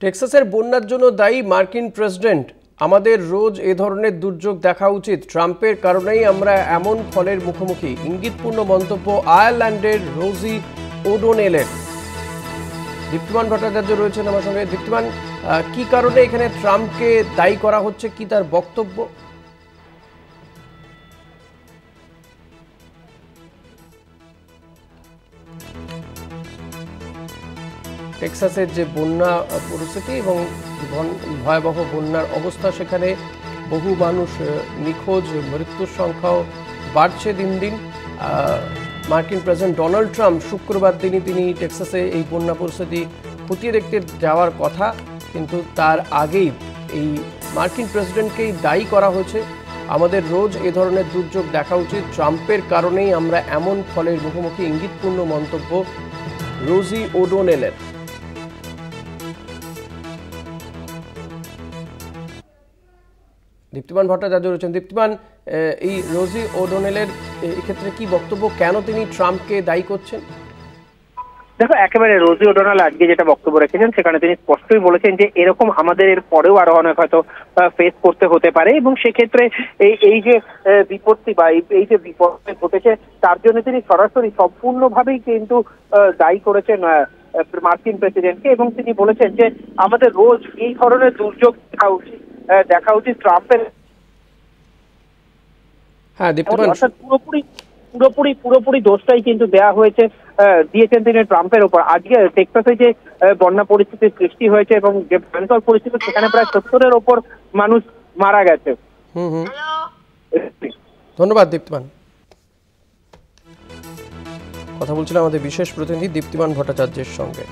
টেক্সাসের বন্যার জন্য দায়ী মার্কিন প্রেসিডেন্ট। আমাদের রোজ এ ধরনের দুর্যোগ দেখা উচিত, ট্রাম্পের কারণেই আমরা এমন ফলের মুখোমুখি, ইঙ্গিতপূর্ণ মন্তব্য আয়ারল্যান্ডের রোজি ওডোনেলের। দীপ্তিমান ভট্টাচার্য রয়েছেন আমার সঙ্গে। দীপ্তিমান, কি কারণে এখানে ট্রাম্পকে দায়ী করা হচ্ছে, কি তার বক্তব্য? টেক্সাসের যে বন্যা পরিস্থিতি এবং ভয়াবহ বন্যার অবস্থা, সেখানে বহু মানুষ নিখোঁজ, মৃত্যুর সংখ্যাও বাড়ছে দিন দিন। মার্কিন প্রেসিডেন্ট ডোনাল্ড ট্রাম্প শুক্রবার তিনি টেক্সাসে এই বন্যা পরিস্থিতি খতিয়ে দেখতে যাওয়ার কথা, কিন্তু তার আগেই এই মার্কিন প্রেসিডেন্টকেই দায়ী করা হয়েছে। আমাদের রোজ এ ধরনের দুর্যোগ দেখা উচিত, ট্রাম্পের কারণেই আমরা এমন ফলের মুখোমুখি, ইঙ্গিতপূর্ণ মন্তব্য রোজি ওডোনেলের। দীপ্তিমান ভট্টাচার্য রয়েছেন। দীপ্তিমান, এই রোজি ওডোনেলের এক্ষেত্রে কি বক্তব্য, কেন তিনি ট্রাম্পকে দায়ী করছেন? দেখো, একেবারে রোজি ওডোনেল আজকে যেটা বক্তব্য রেখেছেন সেখানে তিনি স্পষ্টই বলেছেন যে এরকম আমাদের এর পরেও আরো অনেক হয়তো ফেস করতে হতে পারে, এবং সেক্ষেত্রে এই যে বিপত্তি বা এই যে বিপদ ঘটেছে তার জন্য তিনি সরাসরি সম্পূর্ণভাবেই কিন্তু দায়ী করেছেন মার্কিন প্রেসিডেন্টকে, এবং তিনি বলেছেন যে আমাদের রোজ এই ধরনের দুর্যোগ দেখা উচিত ট্রাম্পের। হ্যাঁ দীপ্তিমান, অর্থাৎ পুরোপুরি দোষটাই কিন্তু দিয়েছেন তিনি ট্রাম্পের উপর। আজকে টেক্সাসে যে বন্যা পরিস্থিতির সৃষ্টি হয়েছে এবং যে ভয়ঙ্কর পরিস্থিতি, সেখানে প্রায় 70-এর ওপর মানুষ মারা গেছে। ধন্যবাদ দীপ্তিমান। কথা বলছিলাম আমাদের বিশেষ প্রতিনিধি দীপ্তিমান ভট্টাচার্যের সঙ্গে।